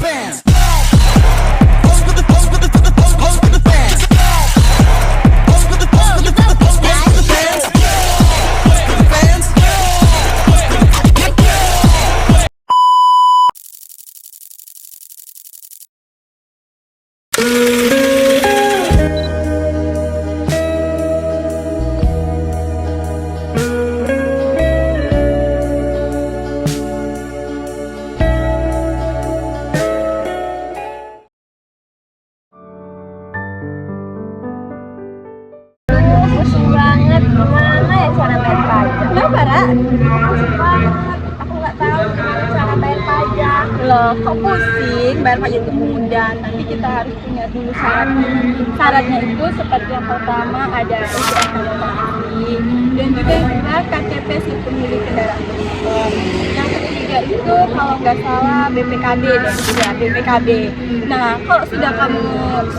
fans. Pose for the pose for the for the pose pose for the fans. Pose for the pose for the for the pose pose for the fans. For the fans. Pusing banget, gimana ya cara bayar pajak? Kenapa, Ra? Pusing banget, aku nggak tahu gimana cara bayar pajak. Loh, kok pusing? Bayar pajak itu mudah, tapi kita harus punya dulu syaratnya. Syaratnya itu seperti yang pertama ada STNK dan juga yang kedua KTP si pemilik kendaraan bermotor. Yang ketiga itu kalau nggak salah BPKB dan juga BPKB. Nah, kalau sudah kamu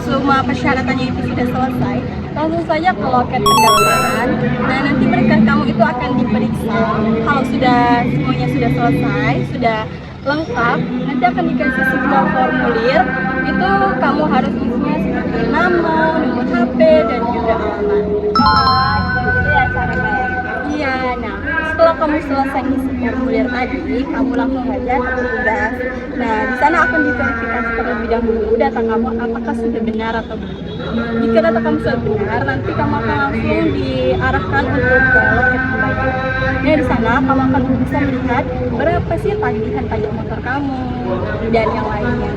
semua persyaratannya itu sudah selesai, langsung saja ke loket pendaftaran. Nah, nanti berkas kamu itu akan diperiksa. Kalau sudah semuanya sudah selesai, sudah lengkap, nanti akan dikasih sebuah formulir. Itu kamu harus isinya seperti nama, nomor HP, dan juga alamat. Oh, gitu ya cara bayarnya. Iya, nah setelah kamu selesai isi formulir tadi, kamu langsung aja ke petugas. Nah, di sana akan diverifikasi terlebih dahulu data kamu apakah sudah benar atau belum. Jika data kamu sudah benar, nanti kamu akan langsung diarahkan untuk ke loket pembayaran. Nah, di sana kamu akan bisa melihat berapa sih tagihan pajak motor kamu dan yang lainnya.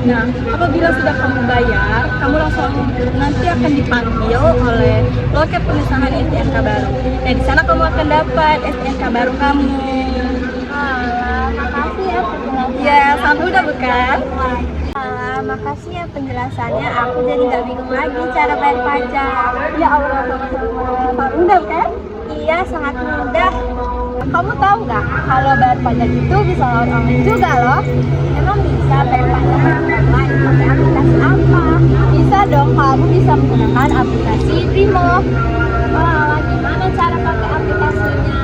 Nah, apabila sudah kamu bayar, kamu langsung nanti akan dipanggil oleh loket pengesahan STNK baru. Nah, di sana kamu akan dapat STNK baru kamu. Alah, makasih ya penjelasannya. Ya, sangat mudah bukan? Alah, makasih ya penjelasannya. Aku jadi nggak bingung lagi cara bayar pajak. Ya Allah, sangat mudah kan? Iya, sangat mudah. Kamu tahu nggak kalau bayar pajak itu bisa lewat online juga loh? Emang bisa bayar pajak online pakai aplikasi apa? Bisa dong, kamu bisa menggunakan aplikasi Brimo. Wah, gimana cara pakai aplikasinya?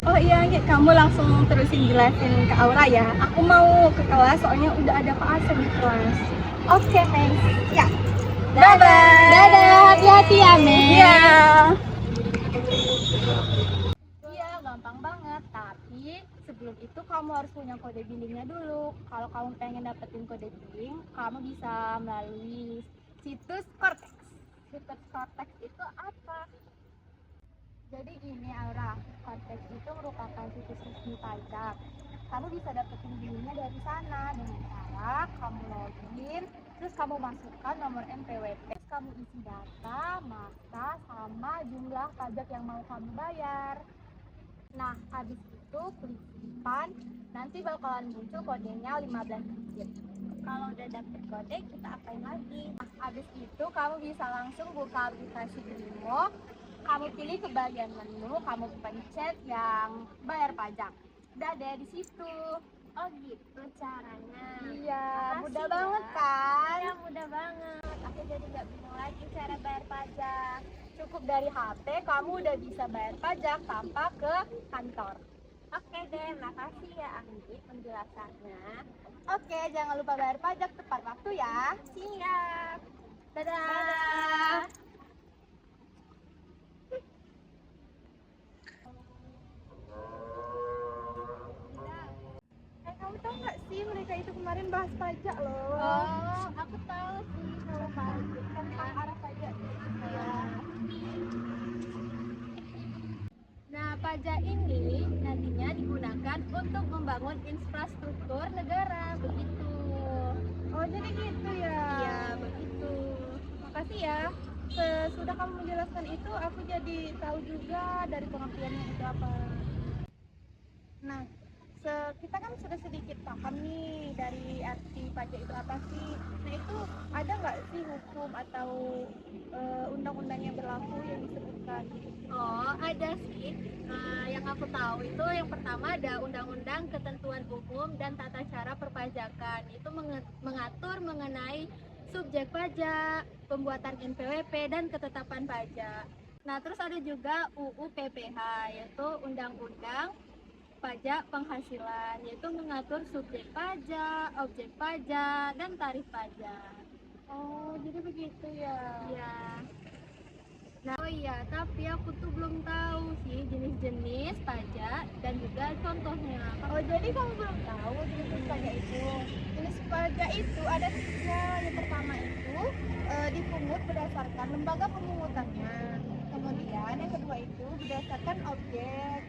Oh iya, kamu langsung terusin jelasin ke Aura ya. Aku mau ke kelas soalnya udah ada Pak Asep di kelas. Oke, thanks. Ya. Dadah. Dadah, hati-hati ya, Mei. Iya. Iya, gampang banget. Tapi sebelum itu kamu harus punya kode billingnya dulu. Kalau kamu pengen dapetin kode billing, kamu bisa melalui situs Cortex. Situs Cortex itu apa? Jadi gini Aura, Cortex itu merupakan situs resmi pajak. Kamu bisa dapetin billingnya dari sana dengan cara kamu login, terus kamu masukkan nomor NPWP, terus kamu isi data, masa, sama jumlah pajak yang mau kamu bayar. Nah, habis itu klik simpan, nanti bakalan muncul kodenya 15 digit. Kalau udah dapet kode, kita apain lagi? Nah, habis itu kamu bisa langsung buka aplikasi Brimo, kamu pilih ke bagian menu, kamu pencet yang bayar pajak. Udah deh di situ. Oh gitu caranya. Iya, mudah banget kan? Iya, mudah banget. Aku jadi nggak bingung lagi cara bayar pajak. Cukup dari HP, kamu udah bisa bayar pajak tanpa ke kantor. Oke deh, makasih ya Andi penjelasannya. Oke, jangan lupa bayar pajak tepat waktu ya. Siap. Dadah. Dadah. Kamu tahu nggak sih mereka itu kemarin bahas pajak loh. Oh, aku tahu sih kalau pajak tentang arah pajak gitu ya. Nah, pajak ini nantinya digunakan untuk membangun infrastruktur negara, begitu. Oh, jadi gitu ya? Iya, begitu. Makasih ya. Sesudah kamu menjelaskan itu, aku jadi tahu juga dari pengertiannya itu apa. Nah, kita kan sudah sedikit paham nih dari arti pajak itu apa sih. Nah, itu ada nggak sih hukum atau undang-undang yang berlaku yang disebutkan? Oh, ada sih. Yang aku tahu itu yang pertama ada Undang-Undang Ketentuan Umum dan Tata Cara Perpajakan. Itu mengatur mengenai subjek pajak, pembuatan NPWP, dan ketetapan pajak. Nah, terus ada juga UU PPH, yaitu Undang-Undang pajak penghasilan, yaitu mengatur subjek pajak, objek pajak, dan tarif pajak. Oh, jadi begitu ya. Iya. Nah, oh iya, tapi aku tuh belum tahu sih jenis-jenis pajak dan juga contohnya. Oh, jadi kamu belum tahu jenis pajak itu? Jenis pajak itu ada tiga. Yang pertama itu dipungut berdasarkan lembaga pemungutannya. Kemudian yang kedua itu berdasarkan objek.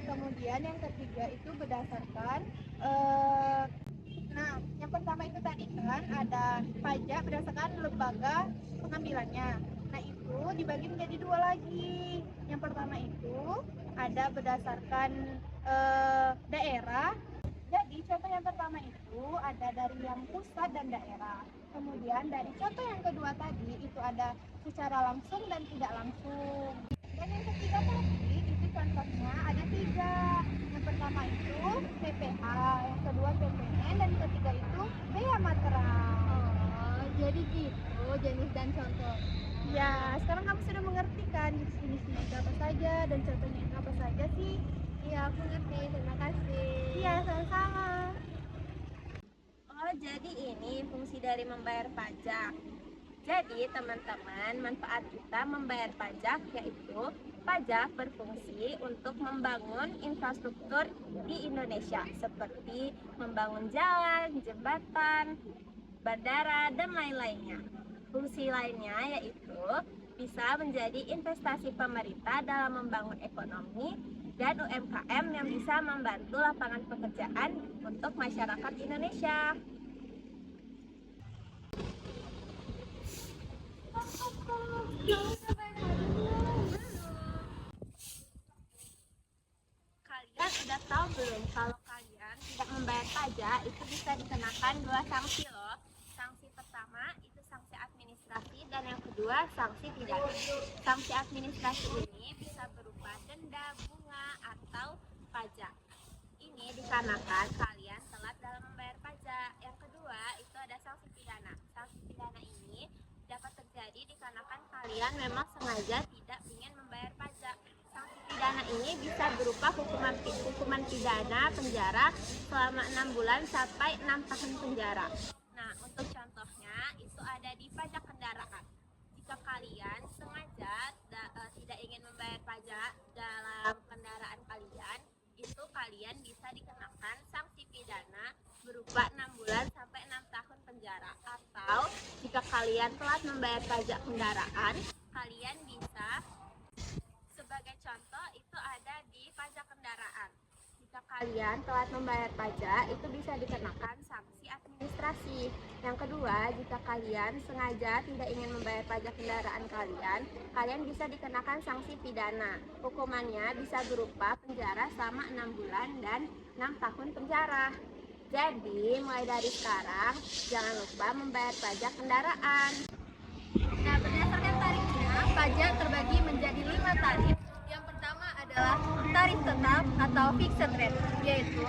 Kemudian yang ketiga itu berdasarkan nah, yang pertama itu tadi kan ada pajak berdasarkan lembaga pengambilannya. Nah, itu dibagi menjadi dua lagi. Yang pertama itu ada berdasarkan daerah. Jadi contoh yang pertama itu ada dari yang pusat dan daerah. Kemudian dari contoh yang kedua tadi itu ada secara langsung dan tidak langsung. Dan yang ketiga tadi itu contohnya ada tiga. Yang pertama itu PPH, yang kedua PPN, dan yang ketiga itu bea materai. Oh, jadi gitu jenis dan contoh. Ya, sekarang kamu sudah mengerti kan jenis-jenisnya itu apa saja dan contohnya itu apa saja sih? Iya, aku ngerti. Terima kasih. Iya, sama-sama. Oh, jadi ini fungsi dari membayar pajak. Jadi, teman-teman, manfaat kita membayar pajak yaitu pajak berfungsi untuk membangun infrastruktur di Indonesia seperti membangun jalan, jembatan, bandara, dan lain-lainnya. Fungsi lainnya yaitu bisa menjadi investasi pemerintah dalam membangun ekonomi dan UMKM yang bisa membantu lapangan pekerjaan untuk masyarakat Indonesia. Kalian sudah tahu belum kalau kalian tidak membayar pajak itu bisa dikenakan 2 sanksi loh. Sanksi pertama itu sanksi administrasi dan yang kedua sanksi pidana. Sanksi administrasi ini bisa berupa denda, bunga, atau pajak. Ini dikarenakan kalian telat dalam membayar pajak. Yang kedua itu ada sanksi pidana. Sanksi pidana ini dapat terjadi dikarenakan kalian memang sengaja tidak ingin membayar pajak. Sanksi pidana ini bisa berupa hukuman pidana penjara selama 6 bulan sampai 6 tahun penjara. Nah, untuk contohnya itu ada di pajak kendaraan. Jika kalian sengaja tidak ingin membayar pajak dalam kendaraan kalian, itu kalian bisa dikenakan sanksi pidana berupa 6 bulan sampai 6 tahun penjara. Atau jika kalian telat membayar pajak kendaraan, kalian bisa, sebagai contoh itu ada di pajak kendaraan. Jika kalian telat membayar pajak, itu bisa dikenakan sanksi administrasi. Yang kedua, jika kalian sengaja tidak ingin membayar pajak kendaraan kalian bisa dikenakan sanksi pidana. Hukumannya bisa berupa penjara selama 6 bulan dan 6 tahun penjara. Jadi, mulai dari sekarang, jangan lupa membayar pajak kendaraan. Nah, berdasarkan tarifnya, pajak terbagi menjadi 5 tarif. Yang pertama adalah tarif tetap atau fixed rate, yaitu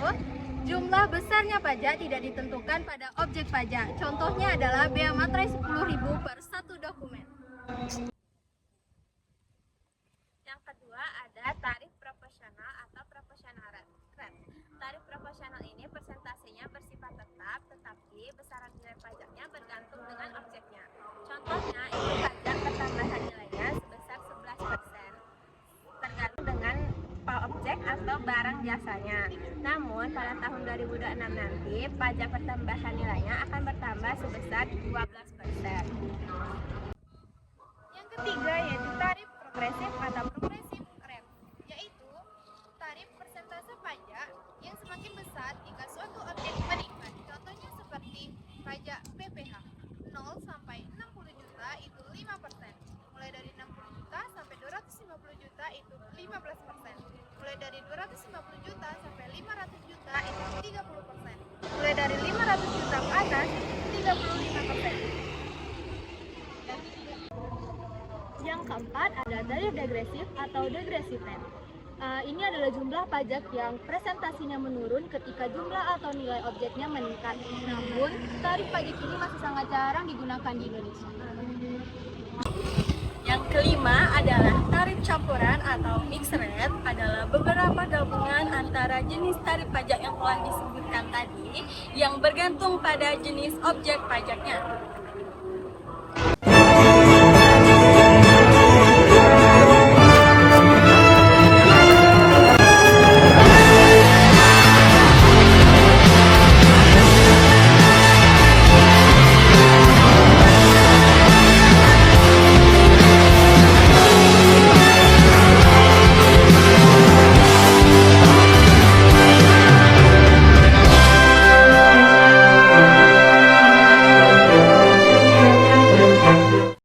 jumlah besarnya pajak tidak ditentukan pada objek pajak. Contohnya adalah bea materai 10.000 per satu dokumen. Yang kedua ada tarif proporsional atau proportional rate. Tarif proporsional ini persentasenya bersifat tetap, tetapi besaran nilai pajaknya bergantung dengan objeknya. Contohnya itu pajak pertambahan nilainya sebesar 11%, tergantung dengan objek atau barang jasanya. Namun pada tahun 2026 nanti pajak pertambahan nilainya akan bertambah sebesar 12%. Yang ketiga yaitu tarif progresif atau progressive rate, yaitu tarif persentase pajak yang semakin besar jika suatu objek meningkat. Contohnya seperti pajak PPH 0 sampai 60 juta itu 5%. Mulai dari 60 juta sampai 250 juta itu 15%. Mulai dari 250 juta sampai 500 juta itu 30%. Mulai dari 500 juta ke atas itu 35%. Yang keempat ada tarif degresif atau degressive rate. Ini adalah jumlah pajak yang presentasinya menurun ketika jumlah atau nilai objeknya meningkat. Namun, tarif pajak ini masih sangat jarang digunakan di Indonesia. Yang kelima adalah tarif campuran atau mixed rate, adalah beberapa gabungan antara jenis tarif pajak yang telah disebutkan tadi yang bergantung pada jenis objek pajaknya.